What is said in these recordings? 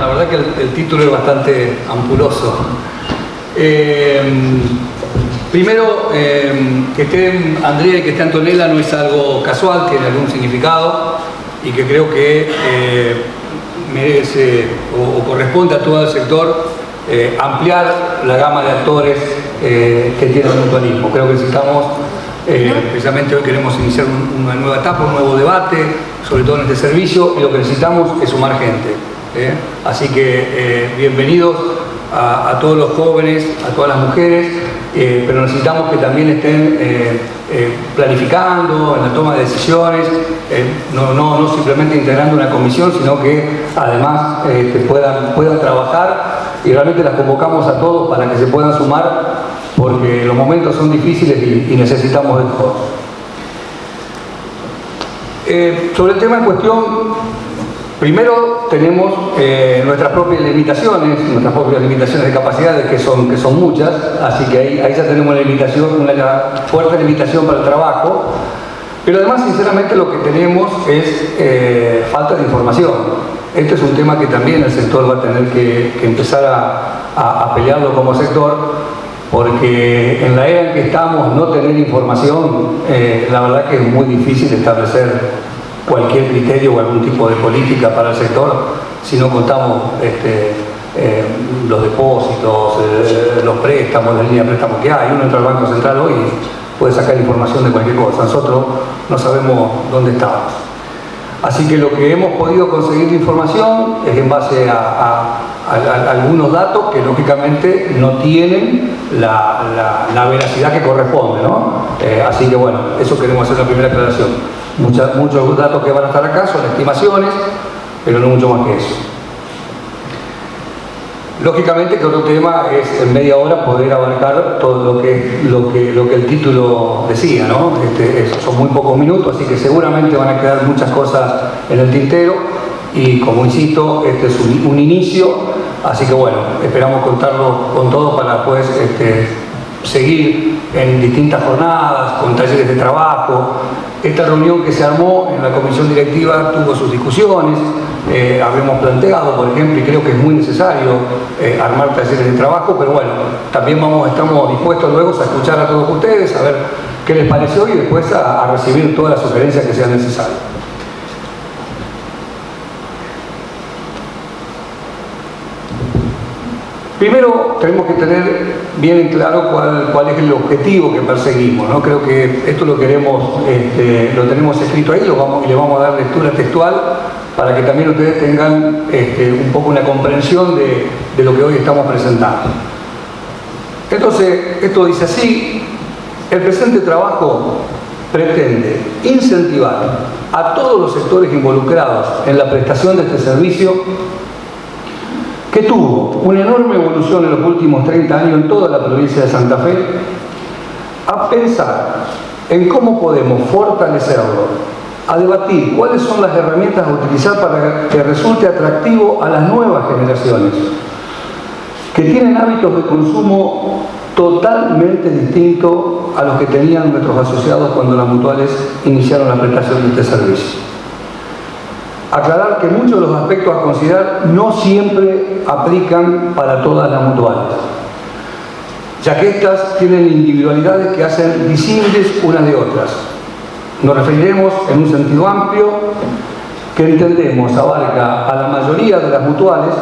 la verdad que el título es bastante ampuloso. Primero, que esté Andrea y que esté Antonella no es algo casual, tiene algún significado y que creo que merece o corresponde a todo el sector ampliar la gama de actores que tiene el mutualismo. Creo que necesitamos, precisamente hoy queremos iniciar una nueva etapa, un nuevo debate, sobre todo en este servicio, y lo que necesitamos es sumar gente. Así que bienvenidos a todos los jóvenes, a todas las mujeres, pero necesitamos que también estén planificando en la toma de decisiones, no simplemente integrando una comisión, sino que además puedan trabajar, y realmente las convocamos a todos para que se puedan sumar, porque los momentos son difíciles y necesitamos de todos. Sobre el tema en cuestión, primero tenemos nuestras propias limitaciones de capacidades, que son muchas, así que ahí ya tenemos una fuerte limitación para el trabajo, pero además sinceramente lo que tenemos es falta de información. Este es un tema que también el sector va a tener que empezar a pelearlo como sector, porque en la era en que estamos, no tener información, la verdad que es muy difícil establecer cualquier criterio o algún tipo de política para el sector si no contamos los depósitos, los préstamos, la línea de préstamos que hay. Uno entra al Banco Central hoy y puede sacar información de cualquier cosa. Nosotros no sabemos dónde estamos. Así que lo que hemos podido conseguir de información es en base a algunos datos que lógicamente no tienen la veracidad que corresponde, ¿no? Así que bueno, eso queremos hacer la primera aclaración. Muchos datos que van a estar acá son estimaciones, pero no mucho más que eso. Lógicamente que otro tema es en media hora poder abarcar todo lo que el título decía, ¿no? Son muy pocos minutos, así que seguramente van a quedar muchas cosas en el tintero, y como insisto, este es un inicio, así que bueno, esperamos contarlo con todo para después seguir en distintas jornadas, con talleres de trabajo. Esta reunión que se armó en la comisión directiva tuvo sus discusiones, habíamos planteado, por ejemplo, y creo que es muy necesario armar talleres de trabajo, pero bueno, también estamos dispuestos luego a escuchar a todos ustedes, a ver qué les pareció y después a recibir todas las sugerencias que sean necesarias. Primero tenemos que tener bien en claro cuál es el objetivo que perseguimos, ¿no? Creo que esto lo tenemos escrito ahí, y le vamos a dar lectura textual para que también ustedes tengan un poco una comprensión de lo que hoy estamos presentando. Entonces, esto dice así: el presente trabajo pretende incentivar a todos los sectores involucrados en la prestación de este servicio, que tuvo una enorme evolución en los últimos 30 años en toda la provincia de Santa Fe, a pensar en cómo podemos fortalecerlo, a debatir cuáles son las herramientas a utilizar para que resulte atractivo a las nuevas generaciones, que tienen hábitos de consumo totalmente distintos a los que tenían nuestros asociados cuando las mutuales iniciaron la prestación de este servicio. Aclarar que muchos de los aspectos a considerar no siempre aplican para todas las mutuales, ya que estas tienen individualidades que hacen disímiles unas de otras. Nos referiremos en un sentido amplio que entendemos abarca a la mayoría de las mutuales,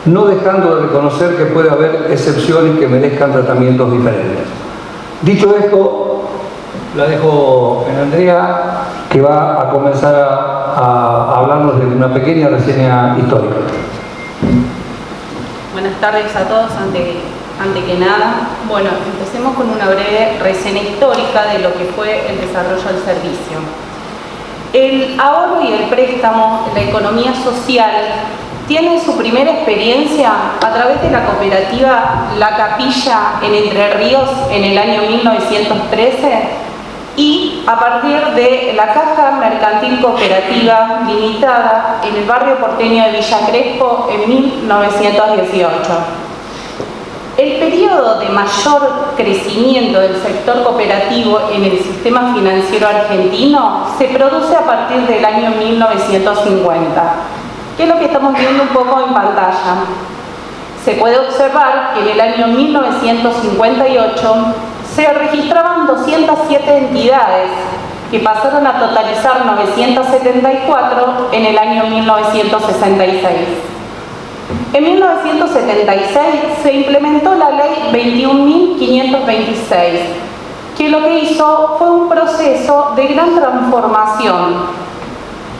no dejando de reconocer que puede haber excepciones que merezcan tratamientos diferentes. Dicho esto, la dejo en Andrea, que va a comenzar a hablarnos de una pequeña reseña histórica. Buenas tardes a todos. Ante que nada, bueno, empecemos con una breve reseña histórica de lo que fue el desarrollo del servicio. El ahorro y el préstamo en la economía social tiene su primera experiencia a través de la cooperativa La Capilla en Entre Ríos en el año 1913 y a partir de la Caja Mercantil Cooperativa Limitada en el barrio porteño de Villa Crespo en 1918. El periodo de mayor crecimiento del sector cooperativo en el sistema financiero argentino se produce a partir del año 1950, que es lo que estamos viendo un poco en pantalla. Se puede observar que en el año 1958 se registraban 207 entidades que pasaron a totalizar 974 en el año 1966. En 1976 se implementó la ley 21.526, que lo que hizo fue un proceso de gran transformación.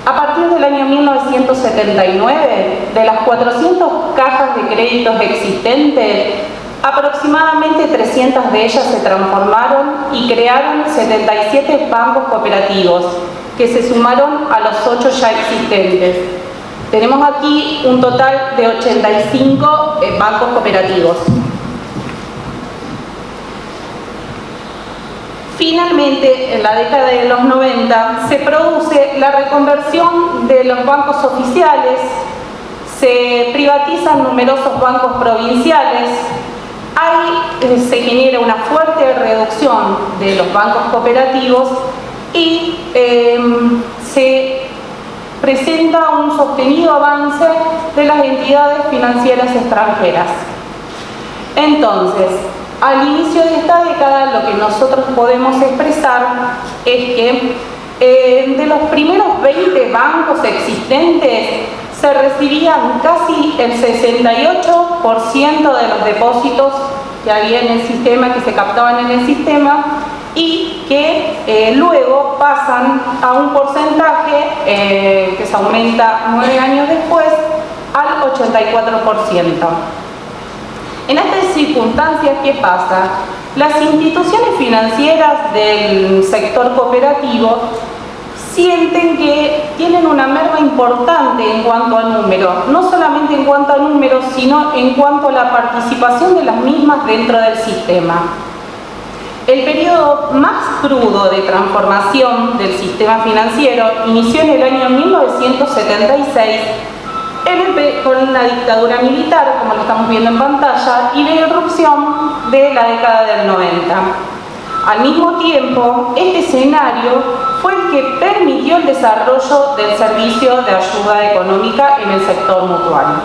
A partir del año 1979, de las 400 cajas de créditos existentes, aproximadamente 300 de ellas se transformaron y crearon 77 bancos cooperativos, que se sumaron a los 8 ya existentes. Tenemos aquí un total de 85 bancos cooperativos. Finalmente, en la década de los 90, se produce la reconversión de los bancos oficiales, se privatizan numerosos bancos provinciales, se genera una fuerte reducción de los bancos cooperativos y se presenta un sostenido avance de las entidades financieras extranjeras. Entonces, al inicio de esta década, lo que nosotros podemos expresar es que de los primeros 20 bancos existentes se recibían casi el 68% de los depósitos que había en el sistema, que se captaban en el sistema, y que luego pasan a un porcentaje que se aumenta 9 años después al 84%. En estas circunstancias, ¿qué pasa? Las instituciones financieras del sector cooperativo sienten que tienen una merma importante en cuanto a número, no solamente en cuanto a números, sino en cuanto a la participación de las mismas dentro del sistema. El periodo más crudo de transformación del sistema financiero inició en el año 1976 con la dictadura militar, como lo estamos viendo en pantalla, y la irrupción de la década del 90. Al mismo tiempo, este escenario fue el que permitió el desarrollo del servicio de ayuda económica en el sector mutual.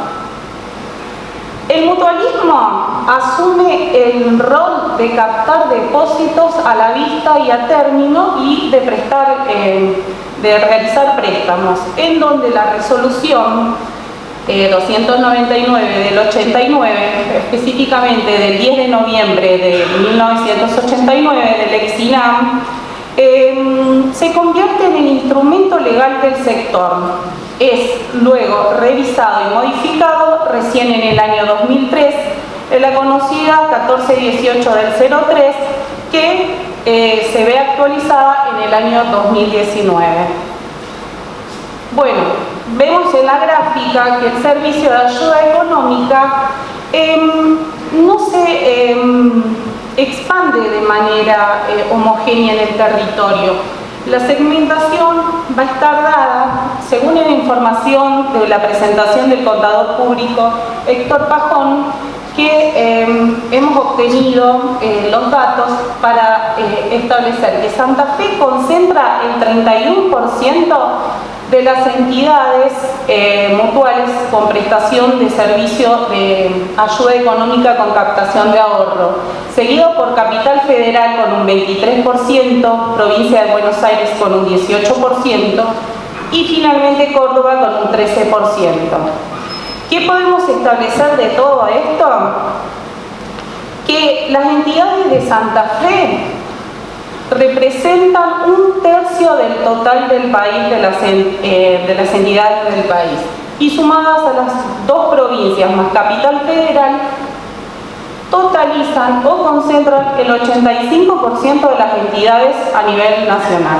El mutualismo asume el rol de captar depósitos a la vista y a término y de realizar préstamos, en donde la resolución 299 del 89, específicamente del 10 de noviembre de 1989 del Exinam, se convierte en el instrumento legal del sector. Es luego revisado y modificado recién en el año 2003 en la conocida 1418 del 03, que se ve actualizada en el año 2019. Bueno, vemos en la gráfica que el servicio de ayuda económica no se expande de manera homogénea en el territorio. La segmentación va a estar dada, según la información de la presentación del contador público Héctor Pajón, que hemos obtenido los datos para establecer que Santa Fe concentra el 31% de las entidades mutuales con prestación de servicio de ayuda económica con captación de ahorro, seguido por Capital Federal con un 23%, Provincia de Buenos Aires con un 18% y finalmente Córdoba con un 13%. ¿Qué podemos establecer de todo esto? Que las entidades de Santa Fe representan un tercio del total del país, de las entidades del país, y sumadas a las dos provincias más Capital Federal, totalizan o concentran el 85% de las entidades a nivel nacional.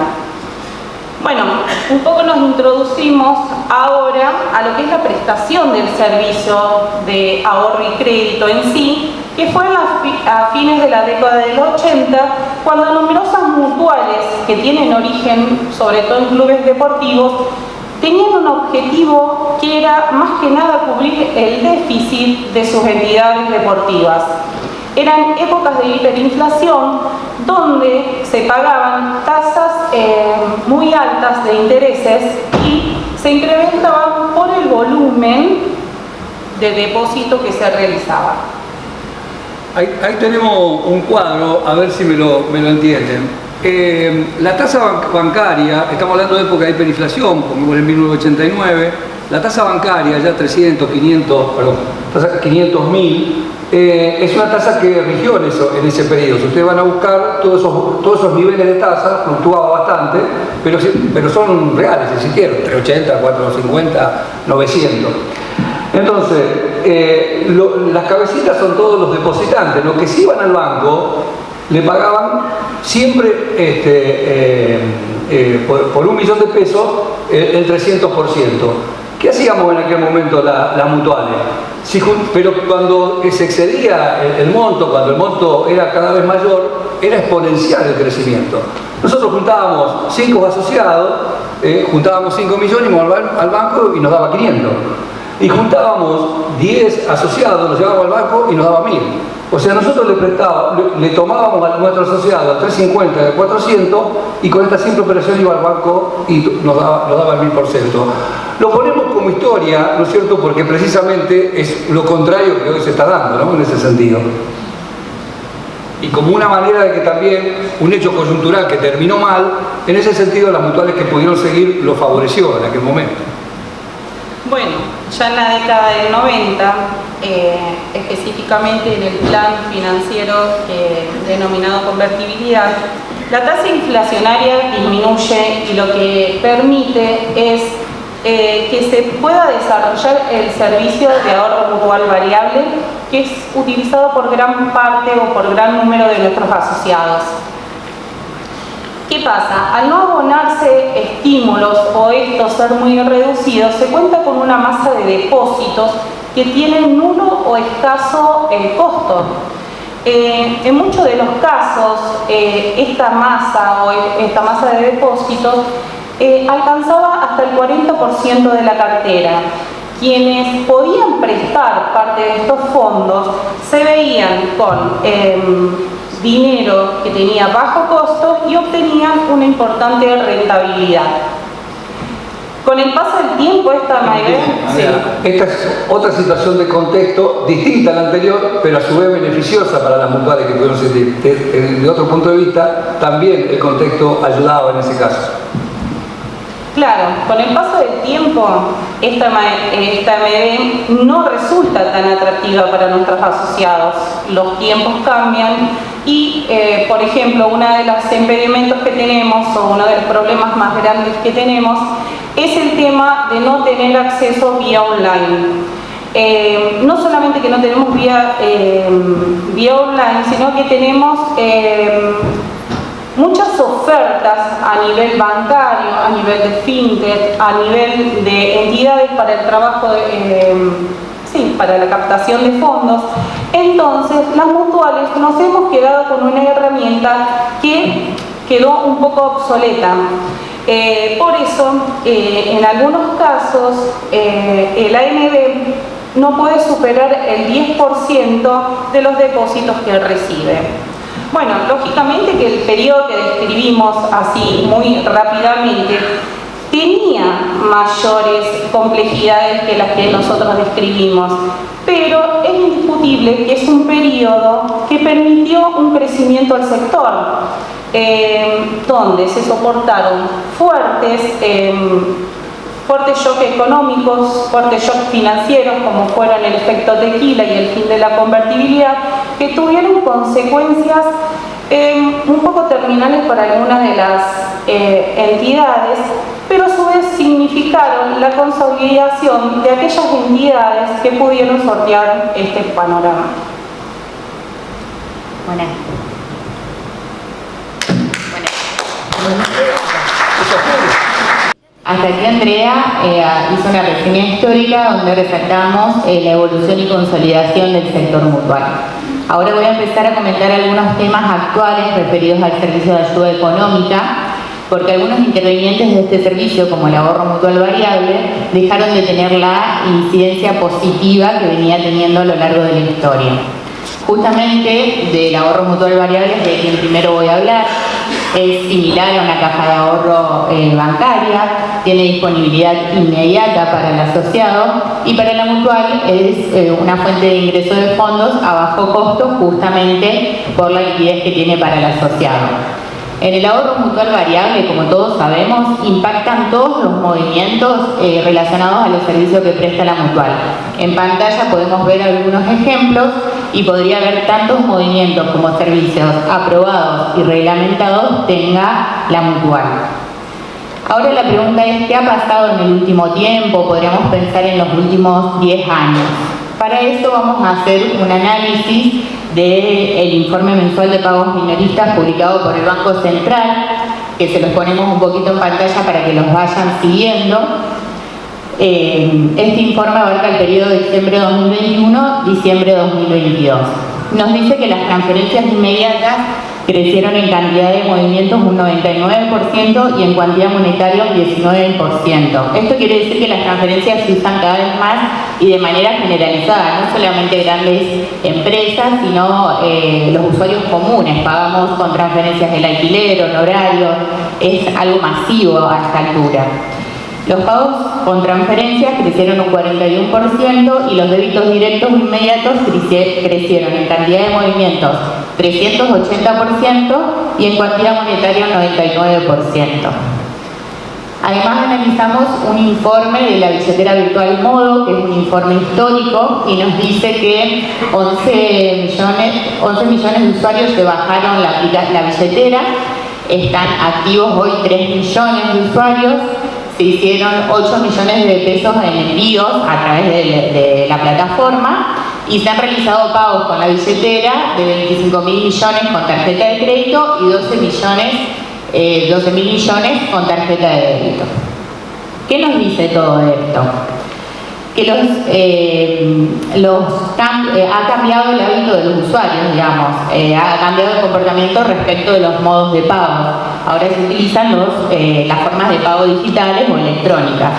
Bueno, un poco nos introducimos ahora a lo que es la prestación del servicio de ahorro y crédito en sí, que fue a fines de la década del 80, cuando numerosas mutuales que tienen origen sobre todo en clubes deportivos tenían un objetivo que era más que nada cubrir el déficit de sus entidades deportivas. Eran épocas de hiperinflación donde se pagaban tasas muy altas de intereses y se incrementaban por el el volumen de depósito que se realizaba. Ahí tenemos un cuadro, a ver si me lo entienden. La tasa bancaria, estamos hablando de época de hiperinflación, como en 1989, la tasa bancaria, ya 300, 500, perdón, 500.000, es una tasa que rigió en ese periodo. Si ustedes van a buscar todos esos niveles de tasa, fluctuaba bastante, pero son reales, existieron, 380, 450, 900. Entonces, las cabecitas son todos los depositantes. Los que sí iban al banco le pagaban siempre por 1 millón de pesos el 300%. ¿Qué hacíamos en aquel momento las mutuales? Pero cuando se excedía el monto, cuando el monto era cada vez mayor, era exponencial el crecimiento. Nosotros juntábamos 5 asociados, juntábamos 5 millones, íbamos al banco y nos daba 500. Y juntábamos 10 asociados, los llevábamos al banco y nos daba 1.000. O sea, nosotros le tomábamos a nuestro asociado a 350 de 400 y con esta simple operación iba al banco y nos daba el 1000%. Lo ponemos como historia, ¿no es cierto? Porque precisamente es lo contrario que hoy se está dando, ¿no? En ese sentido. Y como una manera de que también un hecho coyuntural que terminó mal, en ese sentido las mutuales que pudieron seguir lo favoreció en aquel momento. Bueno, ya en la década del 90, específicamente en el plan financiero denominado convertibilidad, la tasa inflacionaria disminuye y lo que permite es que se pueda desarrollar el servicio de ahorro mutual variable, que es utilizado por gran parte o por gran número de nuestros asociados. ¿Qué pasa? Al no abonarse estímulos o estos ser muy reducidos, se cuenta con una masa de depósitos que tienen nulo o escaso costo. En muchos de los casos, esta masa de depósitos alcanzaba hasta el 40% de la cartera. Quienes podían prestar parte de estos fondos se veían con dinero que tenía bajo costo y obtenían una importante rentabilidad. Con el paso del tiempo esta es otra situación de contexto distinta a la anterior, pero a su vez beneficiosa para las mutuales que pudieron sentir. De otro punto de vista, también el contexto ayudaba en ese caso. Claro, con el paso del tiempo, esta MED no resulta tan atractiva para nuestros asociados. Los tiempos cambian y, por ejemplo, uno de los impedimentos que tenemos o uno de los problemas más grandes que tenemos es el tema de no tener acceso vía online. No solamente que no tenemos vía online, sino que tenemos muchas ofertas a nivel bancario, a nivel de fintech, a nivel de entidades para el trabajo, para la captación de fondos. Entonces, las mutuales nos hemos quedado con una herramienta que quedó un poco obsoleta. Por eso, en algunos casos, el ANB no puede superar el 10% de los depósitos que recibe. Bueno, lógicamente que el periodo que describimos así muy rápidamente tenía mayores complejidades que las que nosotros describimos, pero es indiscutible que es un periodo que permitió un crecimiento al sector, donde se soportaron fuertes shocks económicos, fuertes shocks financieros, como fueron el efecto tequila y el fin de la convertibilidad, que tuvieron consecuencias un poco terminales para algunas de las entidades, pero a su vez significaron la consolidación de aquellas entidades que pudieron sortear este panorama. Bueno. Hasta aquí Andrea hizo una reseña histórica donde resaltamos la evolución y consolidación del sector mutual. Ahora voy a empezar a comentar algunos temas actuales referidos al servicio de ayuda económica, porque algunos intervinientes de este servicio, como el ahorro mutual variable, dejaron de tener la incidencia positiva que venía teniendo a lo largo de la historia. Justamente del ahorro mutual variable es de quien primero voy a hablar. es similar a una caja de ahorro bancaria, tiene disponibilidad inmediata para el asociado y para la mutual es una fuente de ingreso de fondos a bajo costo justamente por la liquidez que tiene para el asociado. En el ahorro mutual variable, como todos sabemos, impactan todos los movimientos relacionados a los servicios que presta la mutual. En pantalla podemos ver algunos ejemplos y podría haber tantos movimientos como servicios aprobados y reglamentados tenga la mutual. Ahora la pregunta es, ¿qué ha pasado en el último tiempo? Podríamos pensar en los últimos 10 años. Para eso vamos a hacer un análisis del informe mensual de pagos minoristas publicado por el Banco Central, que se los ponemos un poquito en pantalla para que los vayan siguiendo. Este informe abarca el periodo de diciembre 2021-diciembre 2022. Nos dice que las transferencias inmediatas crecieron en cantidad de movimientos un 99% y en cuantía monetaria un 19%. Esto quiere decir que las transferencias se usan cada vez más y de manera generalizada, no solamente grandes empresas, sino los usuarios comunes. Pagamos con transferencias del alquiler, honorarios, es algo masivo a esta altura. Los pagos con transferencias crecieron un 41% y los débitos directos inmediatos crecieron en cantidad de movimientos 380% y en cuantía monetaria un 99%. Además analizamos un informe de la billetera virtual Modo, que es un informe histórico y nos dice que 11 millones de usuarios se bajaron la billetera, están activos hoy 3 millones de usuarios. Se hicieron 8 millones de pesos en envíos a través de la plataforma y se han realizado pagos con la billetera de 25.000 millones con tarjeta de crédito y 12.000 millones con tarjeta de débito. ¿Qué nos dice todo esto? Que ha cambiado el hábito de los usuarios, digamos, ha cambiado el comportamiento respecto de los modos de pago. Ahora se utilizan las formas de pago digitales o electrónicas.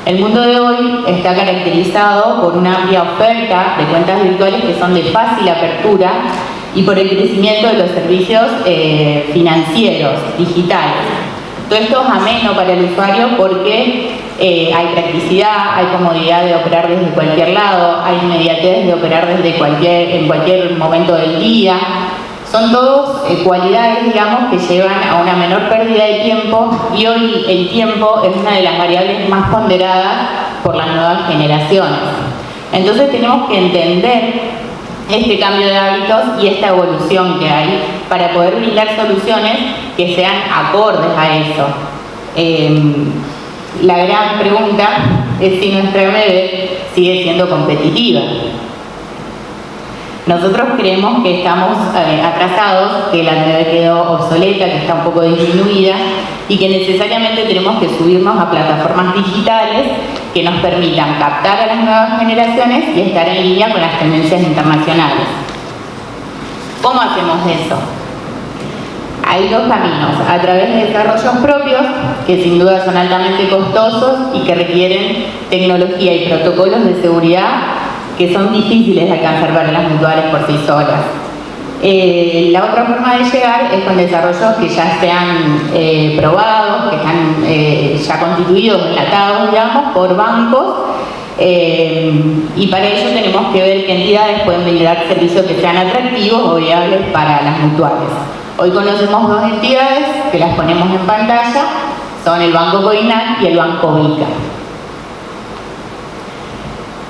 El mundo de hoy está caracterizado por una amplia oferta de cuentas virtuales que son de fácil apertura y por el crecimiento de los servicios financieros, digitales. Todo esto es ameno para el usuario porque hay practicidad, hay comodidad de operar desde cualquier lado, hay inmediatez de operar en cualquier momento del día. Son todos cualidades, digamos, que llevan a una menor pérdida de tiempo y hoy el tiempo es una de las variables más ponderadas por las nuevas generaciones. Entonces tenemos que entender este cambio de hábitos y esta evolución que hay para poder brindar soluciones que sean acordes a eso. La gran pregunta es si nuestra MB sigue siendo competitiva. Nosotros creemos que estamos atrasados, que la MB quedó obsoleta, que está un poco disminuida y que necesariamente tenemos que subirnos a plataformas digitales que nos permitan captar a las nuevas generaciones y estar en línea con las tendencias internacionales. ¿Cómo hacemos eso? Hay dos caminos, a través de desarrollos propios, que sin duda son altamente costosos y que requieren tecnología y protocolos de seguridad que son difíciles de alcanzar para las mutuales por sí solas. La otra forma de llegar es con desarrollos que ya sean probados, que están ya constituidos, enlatados, digamos, por bancos, y para ello tenemos que ver qué entidades pueden brindar servicios que sean atractivos o viables para las mutuales. Hoy conocemos dos entidades que las ponemos en pantalla, son el Banco Coinac y el Banco Vica.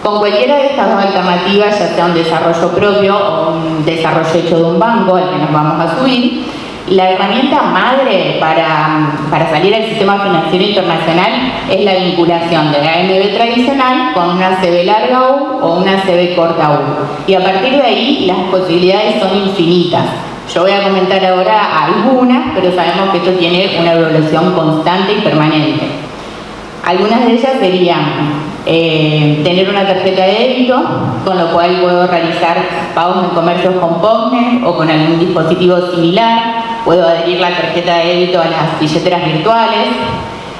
Con cualquiera de estas dos alternativas, ya sea un desarrollo propio o un desarrollo hecho de un banco al que nos vamos a subir, la herramienta madre para salir al sistema financiero internacional es la vinculación de la MB tradicional con una CB larga U o una CB corta U. Y a partir de ahí las posibilidades son infinitas. Yo voy a comentar ahora algunas, pero sabemos que esto tiene una evolución constante y permanente. Algunas de ellas serían tener una tarjeta de débito, con lo cual puedo realizar pagos en comercios con POSnet o con algún dispositivo similar, puedo adherir la tarjeta de débito a las billeteras virtuales,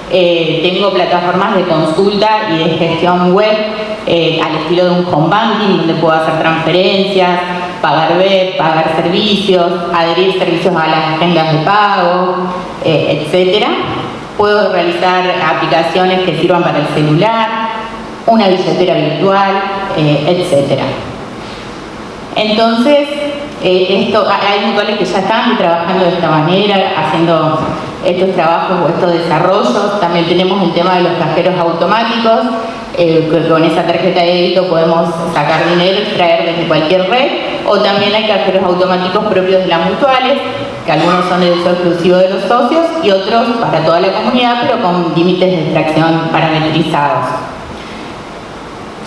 tengo plataformas de consulta y de gestión web al estilo de un home banking, donde puedo hacer transferencias, pagar web, pagar servicios, adherir servicios a las agendas de pago, etc. Puedo realizar aplicaciones que sirvan para el celular, una billetera virtual, etc. Entonces, hay mutuales que ya están trabajando de esta manera, haciendo estos trabajos o estos desarrollos. También tenemos el tema de los cajeros automáticos, que con esa tarjeta de débito podemos sacar dinero y extraer desde cualquier red, o también hay cajeros automáticos propios de las mutuales, que algunos son de uso exclusivo de los socios y otros para toda la comunidad, pero con límites de extracción parametrizados.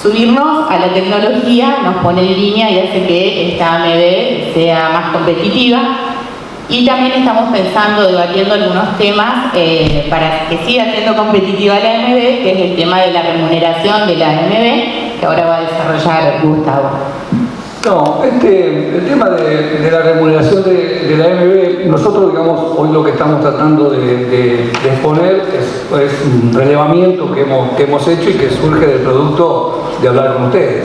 Subirnos a la tecnología nos pone en línea y hace que esta AMB sea más competitiva, y también estamos pensando, debatiendo algunos temas para que siga siendo competitiva la AMB, que es el tema de la remuneración de la AMB, que ahora va a desarrollar Gustavo. No, el tema de la remuneración de la AMB, nosotros, digamos, hoy lo que estamos tratando de exponer es un relevamiento que hemos hecho y que surge del producto de hablar con ustedes.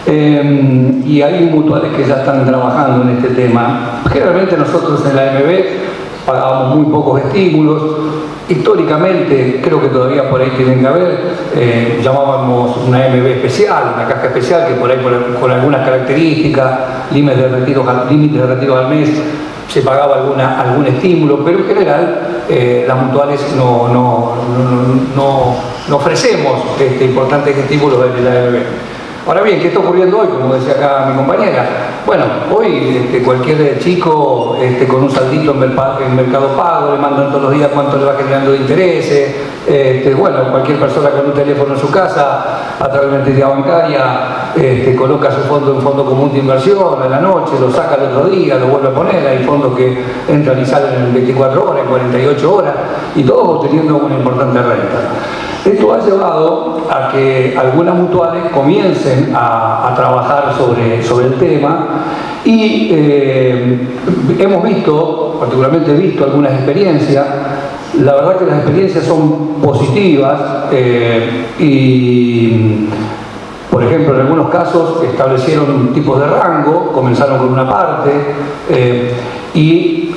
Y hay mutuales que ya están trabajando en este tema. Generalmente nosotros en la AMB pagábamos muy pocos estímulos. Históricamente, creo que todavía por ahí tienen que haber, llamábamos una AMB especial, una caja especial, que por ahí con algunas características, límites de retiro al mes, se pagaba algún estímulo, pero en general las mutuales no ofrecemos importantes estímulos de la AMB. Ahora bien, ¿qué está ocurriendo hoy? Como decía acá mi compañera. Bueno, hoy cualquier chico con un saldito en Mercado Pago le mandan todos los días cuánto le va generando de intereses. Bueno, cualquier persona con un teléfono en su casa, a través de una entidad bancaria, coloca su fondo en fondo común de inversión en la noche, lo saca el otro día, lo vuelve a poner. Hay fondos que entran y salen en 24 horas, en 48 horas, y todos obteniendo una importante renta. Esto ha llevado a que algunas mutuales comiencen a trabajar sobre el tema, y hemos visto, particularmente he visto algunas experiencias. La verdad que las experiencias son positivas, y por ejemplo en algunos casos establecieron tipos de rango, comenzaron con una parte, y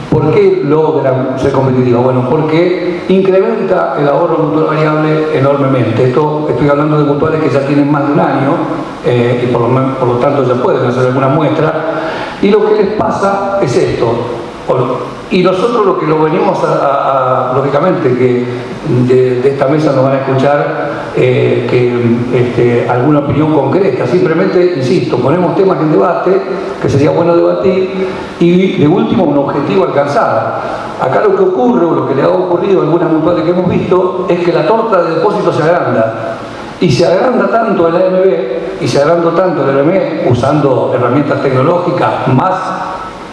¿por qué logran ser competitivos? Bueno, porque incrementa el ahorro mutual variable enormemente. Estoy hablando de mutuales que ya tienen más de un año, y por lo tanto ya pueden hacer alguna muestra, y lo que les pasa es esto. Y nosotros lo que lo venimos lógicamente, que de esta mesa nos van a escuchar alguna opinión concreta. Simplemente, insisto, ponemos temas en debate, que sería bueno debatir, y de último un objetivo alcanzado. Acá lo que ocurre, o lo que le ha ocurrido a algunas mutuales que hemos visto, es que la torta de depósitos se agranda. Y se agranda tanto el AMB, y se agranda tanto el AMB, usando herramientas tecnológicas, más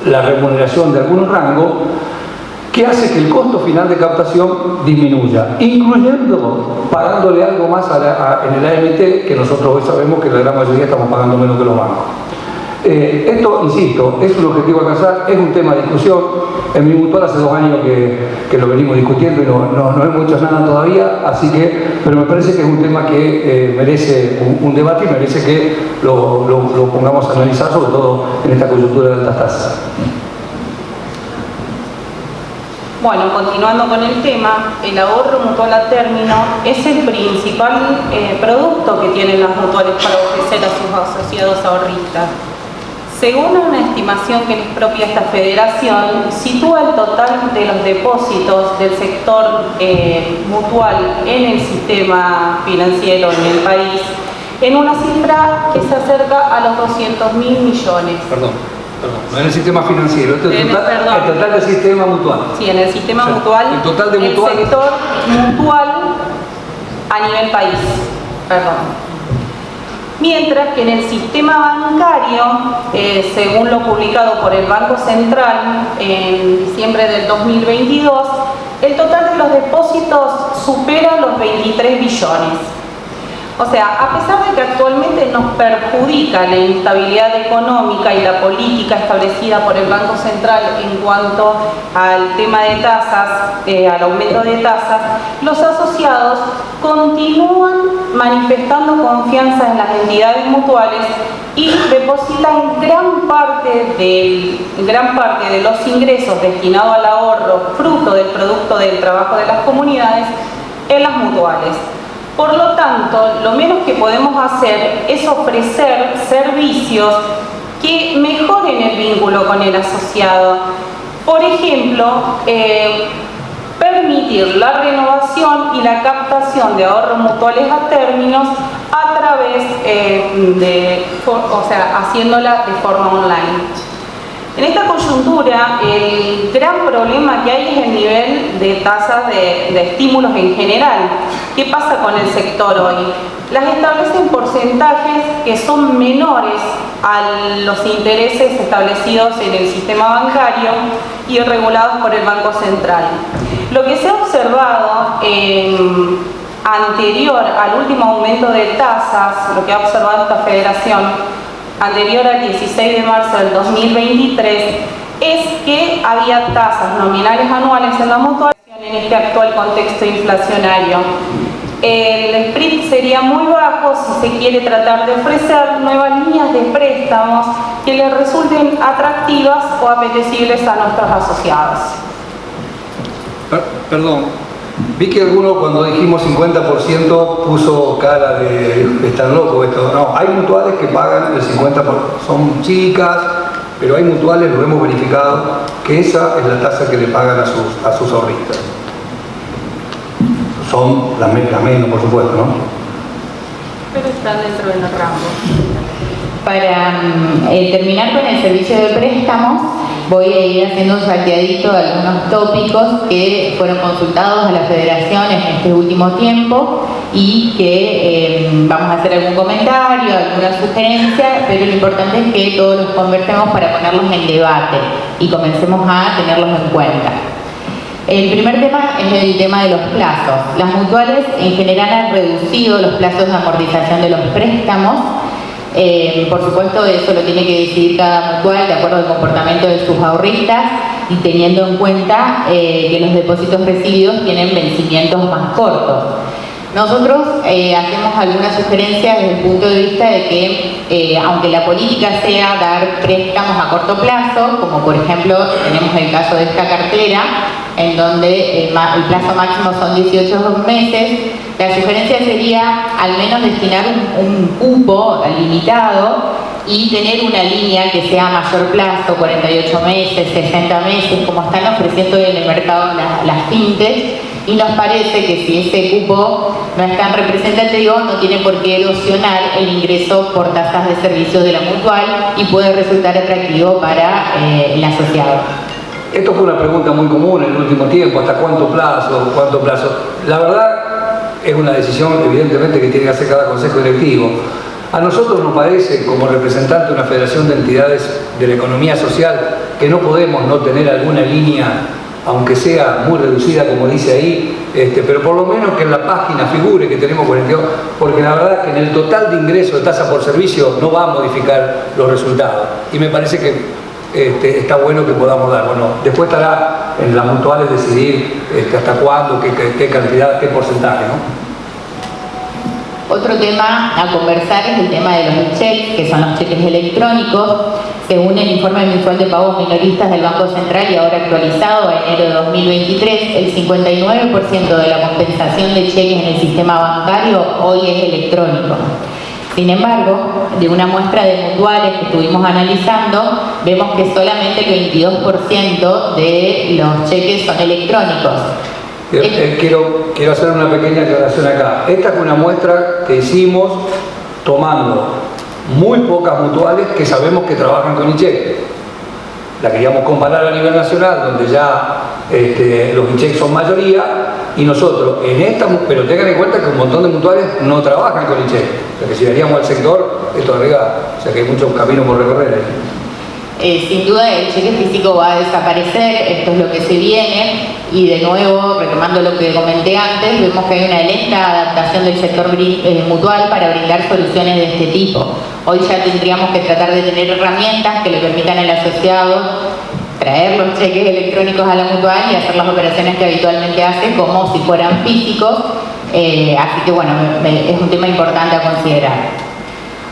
la remuneración de algunos rangos, que hace que el costo final de captación disminuya, incluyendo pagándole algo más en el AMT, que nosotros hoy sabemos que la gran mayoría estamos pagando menos que los bancos. Esto, insisto, es un objetivo a alcanzar, es un tema de discusión. En mi mutual hace 2 años que lo venimos discutiendo y no hemos hecho nada todavía, pero me parece que es un tema que merece un debate y merece que lo pongamos a analizar, sobre todo en esta coyuntura de altas tasas. Bueno, continuando con el tema, el ahorro mutual a término es el principal producto que tienen las mutuales para ofrecer a sus asociados ahorristas. Según una estimación que es propia esta federación, sitúa el total de los depósitos del sector mutual en el sistema financiero en el país en una cifra que se acerca a los 200.000 millones. Perdón, no en el sistema financiero, el total del sistema mutual. Sí, en el sistema mutual, el total de mutual, el sector mutual a nivel país, perdón. Mientras que en el sistema bancario, según lo publicado por el Banco Central en diciembre del 2022, el total de los depósitos supera los 23 billones. O sea, a pesar de que actualmente nos perjudica la instabilidad económica y la política establecida por el Banco Central en cuanto al tema de tasas, al aumento de tasas, los asociados continúan manifestando confianza en las entidades mutuales y depositan gran parte de los ingresos destinados al ahorro, fruto del producto del trabajo de las comunidades, en las mutuales. Por lo tanto, lo menos que podemos hacer es ofrecer servicios que mejoren el vínculo con el asociado. Por ejemplo, permitir la renovación y la captación de ahorros mutuales a términos a través haciéndola de forma online. En esta coyuntura, el gran problema que hay es el nivel de tasas de estímulos en general. ¿Qué pasa con el sector hoy? Las establecen porcentajes que son menores a los intereses establecidos en el sistema bancario y regulados por el Banco Central. Lo que se ha observado anterior al último aumento de tasas, lo que ha observado esta federación, anterior al 16 de marzo del 2023, es que había tasas nominales anuales en la mutualización en este actual contexto inflacionario. El spread sería muy bajo si se quiere tratar de ofrecer nuevas líneas de préstamos que les resulten atractivas o apetecibles a nuestros asociados. Perdón, vi que alguno cuando dijimos 50% puso cara de estar loco esto. No, hay mutuales que pagan el 50%, son chicas, pero hay mutuales, lo hemos verificado, que esa es la tasa que le pagan a sus ahorristas. Son las menos, por supuesto, ¿no? Pero están dentro del rango. Para terminar con el servicio de préstamos, voy a ir haciendo un salteadito de algunos tópicos que fueron consultados a la Federación en este último tiempo y que vamos a hacer algún comentario, alguna sugerencia, pero lo importante es que todos los conversemos para ponerlos en debate y comencemos a tenerlos en cuenta. El primer tema es el tema de los plazos. Las mutuales en general han reducido los plazos de amortización de los préstamos. Por supuesto, eso lo tiene que decidir cada mutual de acuerdo al comportamiento de sus ahorristas y teniendo en cuenta que los depósitos recibidos tienen vencimientos más cortos. Nosotros hacemos algunas sugerencias desde el punto de vista de que aunque la política sea dar préstamos a corto plazo, como por ejemplo tenemos el caso de esta cartera, en donde el plazo máximo son 18 meses, la sugerencia sería al menos destinar un cupo limitado y tener una línea que sea a mayor plazo, 48 meses, 60 meses, como están ofreciendo en el mercado las fintechs, y nos parece que si ese cupo no es tan representativo, no tiene por qué erosionar el ingreso por tasas de servicios de la mutual y puede resultar atractivo para el asociado. Esto fue una pregunta muy común en el último tiempo, ¿hasta cuánto plazo? ¿Cuánto plazo? La verdad es una decisión evidentemente que tiene que hacer cada consejo directivo. A nosotros nos parece, como representante de una federación de entidades de la economía social, que no podemos no tener alguna línea, aunque sea muy reducida como dice ahí, pero por lo menos que en la página figure que tenemos 42, porque la verdad que en el total de ingresos de tasa por servicio no va a modificar los resultados. Y me parece que está bueno que podamos dar. Bueno, después estará en las mutuales decidir hasta cuándo, qué cantidad, qué porcentaje, ¿no? Otro tema a conversar es el tema de los cheques, que son los cheques electrónicos. Según el informe mensual de pagos minoristas del Banco Central y ahora actualizado a enero de 2023, el 59% de la compensación de cheques en el sistema bancario hoy es electrónico. Sin embargo, de una muestra de mutuales que estuvimos analizando, vemos que solamente el 22% de los cheques son electrónicos. Quiero hacer una pequeña aclaración acá. Esta es una muestra que hicimos tomando muy pocas mutuales que sabemos que trabajan con e-cheque. La queríamos comparar a nivel nacional, donde ya los e-cheques son mayoría, y nosotros en esta, pero tengan en cuenta que un montón de mutuales no trabajan con e-cheque. O sea que si veríamos al sector, esto arriba, o sea que hay muchos caminos por recorrer ahí. sin duda el cheque físico va a desaparecer, esto es lo que se viene, y de nuevo, retomando lo que comenté antes, vemos que hay una lenta adaptación del sector mutual para brindar soluciones de este tipo. Hoy ya tendríamos que tratar de tener herramientas que le permitan al asociado traer los cheques electrónicos a la mutual y hacer las operaciones que habitualmente hace como si fueran físicos, así que bueno, es un tema importante a considerar.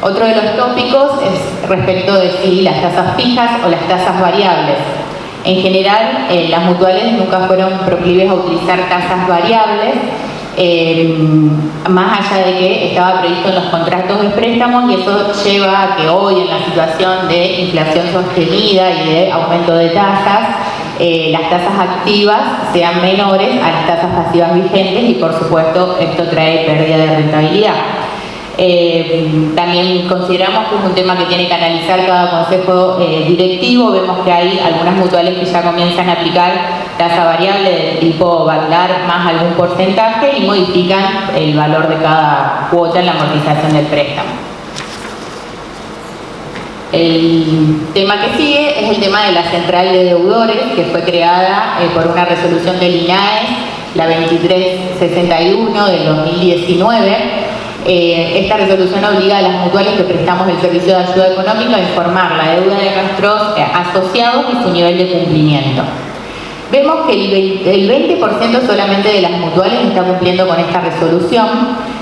Otro de los tópicos es respecto de si las tasas fijas o las tasas variables. En general, las mutuales nunca fueron proclives a utilizar tasas variables, más allá de que estaba previsto en los contratos de préstamos, y eso lleva a que hoy, en la situación de inflación sostenida y de aumento de tasas, las tasas activas sean menores a las tasas pasivas vigentes, y por supuesto esto trae pérdida de rentabilidad. También consideramos que es un tema que tiene que analizar cada consejo directivo. Vemos que hay algunas mutuales que ya comienzan a aplicar tasa variable del tipo bailar más algún porcentaje y modifican el valor de cada cuota en la amortización del préstamo. El tema que sigue es el tema de la central de deudores, que fue creada por una resolución del INAES, la 2361 del 2019. Esta resolución obliga a las mutuales que prestamos el servicio de ayuda económica a informar la deuda de nuestros asociados y su nivel de cumplimiento. Vemos que el 20% solamente de las mutuales está cumpliendo con esta resolución,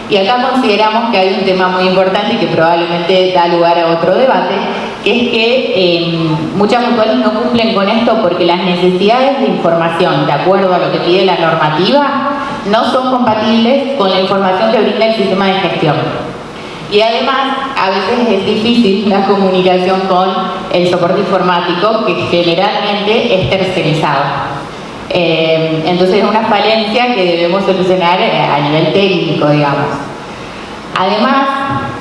y acá consideramos que hay un tema muy importante y que probablemente da lugar a otro debate, que es que muchas mutuales no cumplen con esto porque las necesidades de información, de acuerdo a lo que pide la normativa, no son compatibles con la información que brinda el sistema de gestión. Y además, a veces es difícil la comunicación con el soporte informático, que generalmente es tercerizado. Entonces es una falencia que debemos solucionar a nivel técnico, digamos. Además,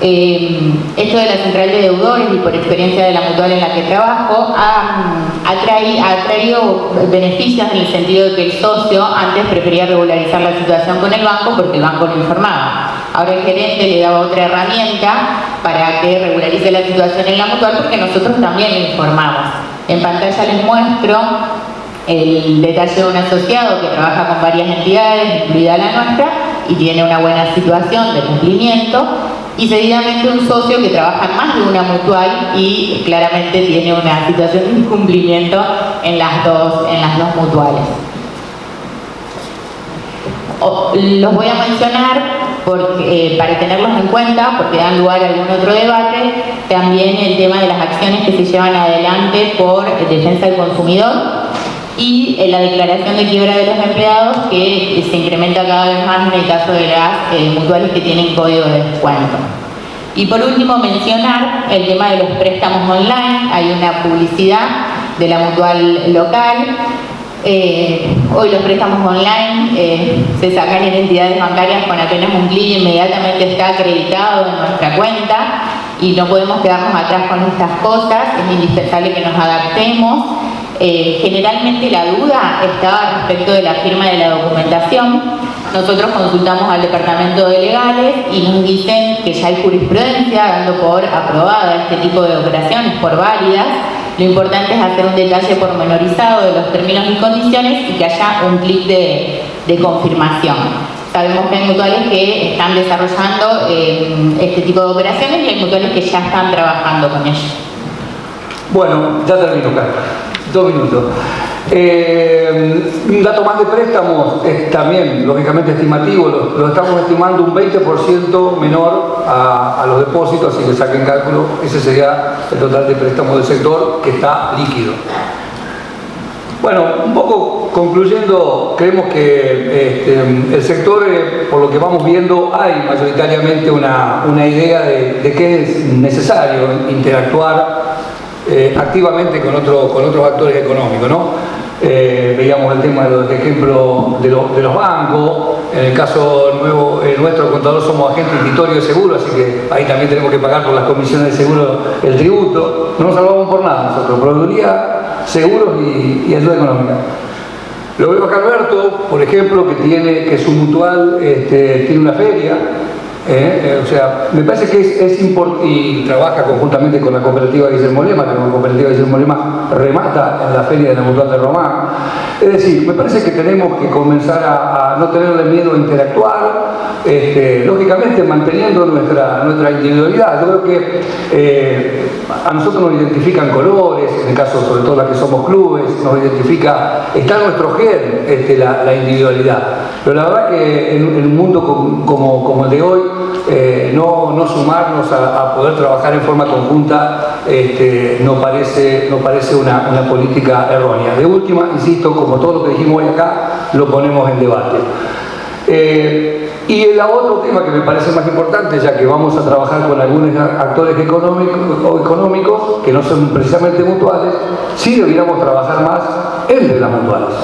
esto de la central de deudores, y por experiencia de la mutual en la que trabajo, ha traído beneficios en el sentido de que el socio antes prefería regularizar la situación con el banco porque el banco lo informaba. Ahora el gerente le daba otra herramienta para que regularice la situación en la mutual, porque nosotros también lo informamos. En pantalla les muestro el detalle de un asociado que trabaja con varias entidades, incluida la nuestra, y tiene una buena situación de cumplimiento, y seguidamente un socio que trabaja en más de una mutual y claramente tiene una situación de incumplimiento en las dos mutuales. Los voy a mencionar para tenerlos en cuenta, porque dan lugar a algún otro debate. También el tema de las acciones que se llevan adelante por defensa del consumidor, y la declaración de quiebra de los empleados, que se incrementa cada vez más en el caso de las mutuales que tienen código de descuento. Y por último, mencionar el tema de los préstamos online. Hay una publicidad de la mutual local. Hoy los préstamos online se sacan en entidades bancarias con apenas un clic, inmediatamente está acreditado en nuestra cuenta, y no podemos quedarnos atrás con estas cosas. Es indispensable que nos adaptemos. Generalmente la duda estaba respecto de la firma de la documentación. Nosotros consultamos al departamento de legales y nos dicen que ya hay jurisprudencia dando por aprobada este tipo de operaciones, por válidas. Lo importante es hacer un detalle pormenorizado de los términos y condiciones y que haya un clic de confirmación. Sabemos que hay mutuales que están desarrollando este tipo de operaciones, y hay mutuales que ya están trabajando con ello. Bueno, ya termino, Carlos. 2 minutos. Un dato más de préstamos es también, lógicamente, estimativo. Lo estamos estimando un 20% menor a los depósitos, así que saquen cálculo. Ese sería el total de préstamos del sector, que está líquido. Bueno, un poco concluyendo, creemos que el sector, por lo que vamos viendo, hay mayoritariamente una idea de que es necesario interactuar activamente con otros actores económicos, ¿no? Veíamos el tema de ejemplo de los bancos. En el caso nuestro contador, somos agentes intuitorios de seguro, así que ahí también tenemos que pagar por las comisiones de seguro el tributo. No nos salvamos por nada nosotros, proveeduría, seguros y ayuda económica. Lo veo acá Alberto, por ejemplo, que su mutual tiene una feria, O sea, me parece que es importante, y trabaja conjuntamente con la cooperativa Guillermo Lema, que la cooperativa Guillermo Lema remata en la Feria de la Mutual de Román. Es decir, me parece que tenemos que comenzar a no tenerle miedo a interactuar, lógicamente manteniendo nuestra individualidad. Yo creo que a nosotros nos identifican colores, en el caso sobre todo las que somos clubes, nos identifica, está en nuestro gen la individualidad. Pero la verdad que en un mundo como el de hoy, no sumarnos a poder trabajar en forma conjunta nos parece una política errónea. De última, insisto, como todo lo que dijimos hoy acá, lo ponemos en debate. Y el otro tema que me parece más importante, ya que vamos a trabajar con algunos actores económicos que no son precisamente mutuales, sí deberíamos trabajar más entre las mutuales.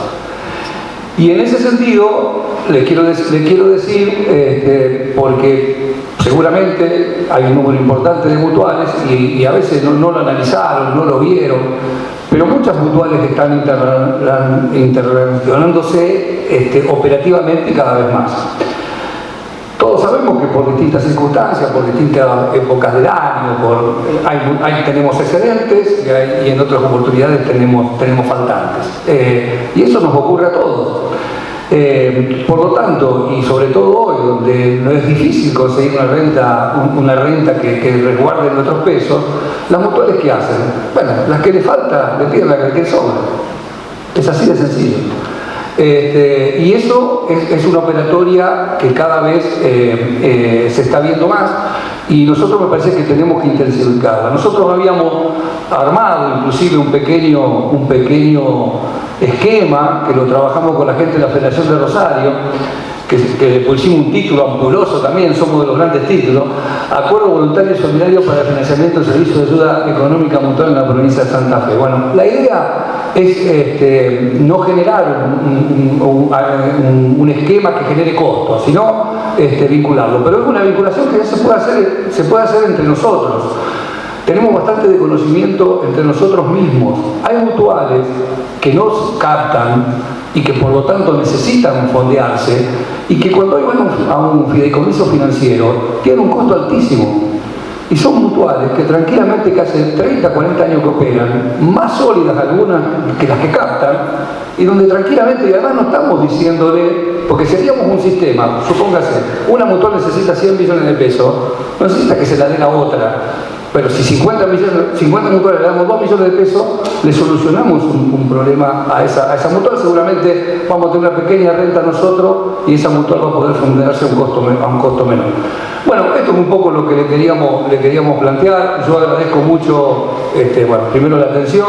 Y en ese sentido, le quiero decir, porque seguramente hay un número importante de mutuales y a veces no lo analizaron, no lo vieron, pero muchas mutuales están interrelacionándose operativamente cada vez más. Todos sabemos que por distintas circunstancias, por distintas épocas del año, tenemos excedentes y en otras oportunidades tenemos faltantes. Y eso nos ocurre a todos. Por lo tanto, y sobre todo hoy, donde no es difícil conseguir una renta que resguarde nuestros pesos, las mutuales ¿qué hacen? Bueno, las que le falta, le piden la que sobra. Es así de sencillo. Y eso es una operatoria que cada vez se está viendo más y nosotros me parece que tenemos que intensificarla. Nosotros habíamos armado inclusive un pequeño esquema que lo trabajamos con la gente de la Federación de Rosario, que le pusimos un título ampuloso también, somos de los grandes títulos: Acuerdo Voluntario y Solidario para el Financiamiento del Servicio de Ayuda Económica Mutual en la provincia de Santa Fe. Bueno, la idea es no generar un esquema que genere costos, sino vincularlo. Pero es una vinculación que ya se puede hacer entre nosotros. Tenemos bastante de conocimiento entre nosotros mismos. Hay mutuales que nos captan y que por lo tanto necesitan fondearse y que cuando van a un fideicomiso financiero tienen un costo altísimo. Y son mutuales que tranquilamente, que hace 30, 40 años que operan, más sólidas algunas que las que captan, y donde tranquilamente, y además no estamos diciéndole, porque si haríamos un sistema, supóngase, una mutual necesita 100 millones de pesos, no necesita que se la dé la otra, pero si 50 mutuales le damos 2 millones de pesos, le solucionamos un problema a esa mutual. Seguramente vamos a tener una pequeña renta nosotros y esa mutual va a poder fundarse a un costo menor. Bueno, esto es un poco lo que le queríamos plantear. Yo agradezco mucho, primero la atención.